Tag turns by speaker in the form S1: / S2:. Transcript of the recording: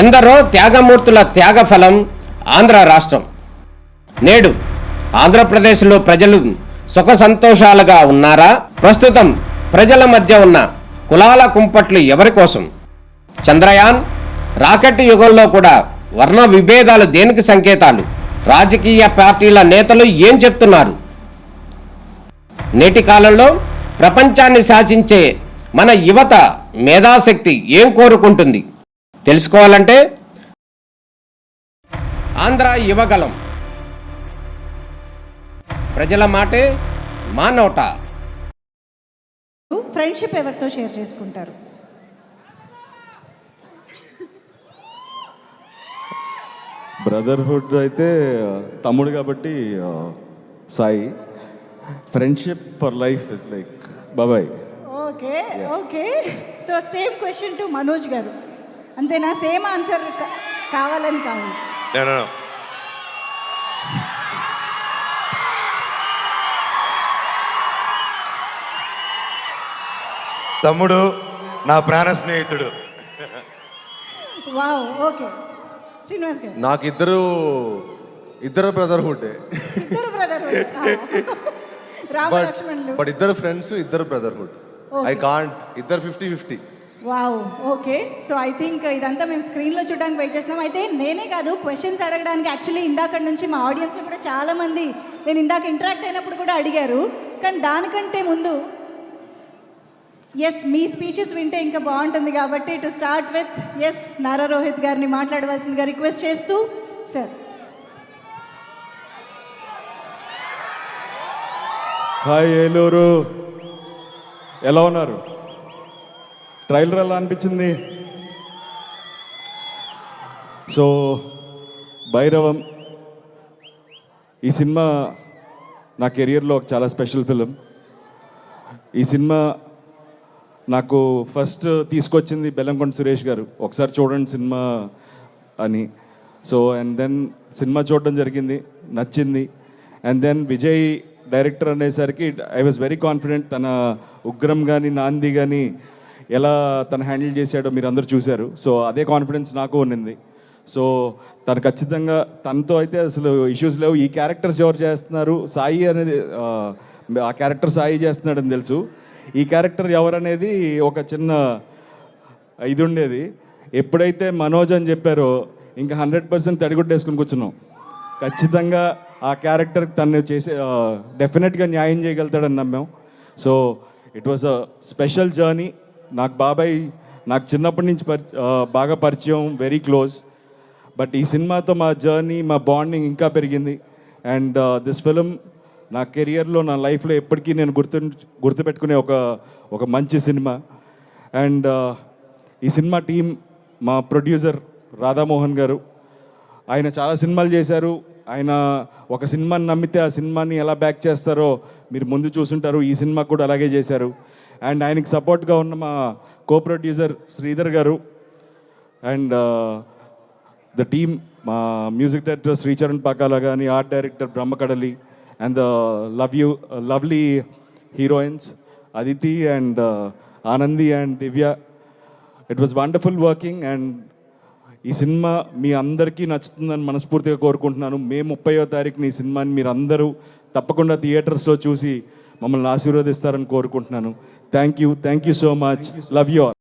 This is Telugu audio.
S1: ఎందరో త్యాగమూర్తుల త్యాగఫలం ఆంధ్ర రాష్ట్రం. నేడు ఆంధ్రప్రదేశ్లో ప్రజలు సుఖ సంతోషాలుగా ఉన్నారా? ప్రస్తుతం ప్రజల మధ్య ఉన్న కులాల కుంపట్లు ఎవరి కోసం? చంద్రయాన్ రాకెట్ యుగంలో కూడా వర్ణ విభేదాలు దేనికి సంకేతాలు? రాజకీయ పార్టీల నేతలు ఏం చెప్తున్నారు? నేటి కాలంలో ప్రపంచాన్ని శాసించే మన యువత మేధాశక్తి ఏం కోరుకుంటుంది? తెలుసుకోవాలంటే ఆంధ్ర యువగలం. ప్రజల మాటే మా నోట.
S2: ఫ్రెండ్షిప్ ఎవరితో షేర్ చేసుకుంటారు?
S3: బ్రదర్హుడ్ అయితే తమ్ముడు కాబట్టి Sai. Friendship for life is like బాబాయ్.
S2: Okay okay. So same question to Manoj గారు, అంతేనా? సేమ్ ఆన్సర్ కావాలని కావాలి.
S4: తమ్ముడు నా ప్రాణ స్నేహితుడు.
S2: వావ్. ఓకే శ్రీనివాస్ గారు.
S5: నాకు ఇద్దరు బ్రదర్హుడ్.
S2: ఇద్దరు బ్రదర్హుడ్. రామ లక్ష్మణులు.
S5: బట్ ఇద్దరు ఫ్రెండ్స్, ఇద్దరు బ్రదర్హుడ్. ఐ కాంట్ ఇద్దరు 50-50.
S2: Wow. Okay. So I think ఇదంతా మేము స్క్రీన్లో చూడడానికి వెయిట్ చేస్తున్నాం. అయితే నేనే కాదు, క్వశ్చన్స్ అడగడానికి యాక్చువల్లీ ఇందాక నుంచి మా ఆడియన్స్లో కూడా చాలామంది నేను ఇందాక ఇంటరాక్ట్ అయినప్పుడు కూడా అడిగారు. కానీ దానికంటే ముందు ఎస్ మీ స్పీచెస్ వింటే ఇంకా బాగుంటుంది కాబట్టి to start with S Nara Rohit గారిని మాట్లాడవలసిందిగా రిక్వెస్ట్ చేస్తూ. సార్.
S3: హాయ్ ఏలూరు, ఎలా ఉన్నారు? ట్రైలర్ ఎలా అనిపించింది? సో భైరవం ఈ సినిమా నా కెరియర్లో ఒక చాలా స్పెషల్ ఫిలిం. ఈ సినిమా నాకు ఫస్ట్ తీసుకొచ్చింది బెల్లంకొండ సురేష్ గారు, ఒకసారి చూడండి సినిమా అని. సో అండ్ దెన్ సినిమా చూడడం జరిగింది, నచ్చింది. అండ్ దెన్ విజయ్ డైరెక్టర్ అనేసరికి ఐ వాజ్ వెరీ కాన్ఫిడెంట్. తన ఉగ్రం కానీ నాంది కానీ ఎలా తను హ్యాండిల్ చేశాడో మీరు అందరూ చూశారు. సో అదే కాన్ఫిడెన్స్ నాకు ఉన్నింది. సో తను ఖచ్చితంగా తనతో అయితే అసలు ఇష్యూస్ లేవు. ఈ క్యారెక్టర్స్ ఎవరు చేస్తున్నారు, సాయి అనేది ఆ క్యారెక్టర్ సాయి చేస్తున్నాడని తెలుసు. ఈ క్యారెక్టర్ ఎవరనేది ఒక చిన్న ఇది ఉండేది. ఎప్పుడైతే మనోజ్ అని చెప్పారో ఇంకా 100% తడిగుడ్డేసుకుని కూర్చున్నాం. ఖచ్చితంగా ఆ క్యారెక్టర్ తను చేసే డెఫినెట్గా న్యాయం చేయగలుగుతాడని నమ్మాం. So it was a special journey. నాకు బాబాయ్ నాకు చిన్నప్పటి నుంచి బాగా పరిచయం, వెరీ క్లోజ్. బట్ ఈ సినిమాతో మా జర్నీ, మా బాండింగ్ ఇంకా పెరిగింది. అండ్ దిస్ ఫిలిం నా కెరియర్లో, నా లైఫ్లో ఎప్పటికీ నేను గుర్తుపెట్టుకునే ఒక మంచి సినిమా. అండ్ ఈ సినిమా టీం, మా ప్రొడ్యూసర్ రాధామోహన్ గారు, ఆయన చాలా సినిమాలు చేశారు. ఆయన ఒక సినిమాని నమ్మితే ఆ సినిమాని ఎలా బ్యాక్ చేస్తారో మీరు ముందు చూసుంటారు. ఈ సినిమా కూడా అలాగే చేశారు. అండ్ ఆయనకి సపోర్ట్గా ఉన్న మా కో ప్రొడ్యూసర్ శ్రీధర్ గారు అండ్ ద టీమ్, మా మ్యూజిక్ డైరెక్టర్ శ్రీచరణ్ పాకాల కానీ, art director Brahmakadali, and the lovely heroines Aditi and Anandi and Divya. It was wonderful working and ఈ సినిమా మీ అందరికీ నచ్చుతుందని మనస్ఫూర్తిగా కోరుకుంటున్నాను. మే 30వ తారీఖున ఈ సినిమాని మీరు అందరూ తప్పకుండా థియేటర్స్లో చూసి మమ్మల్ని ఆశీర్వదిస్తారని కోరుకుంటున్నాను. Thank you so much. Love you all.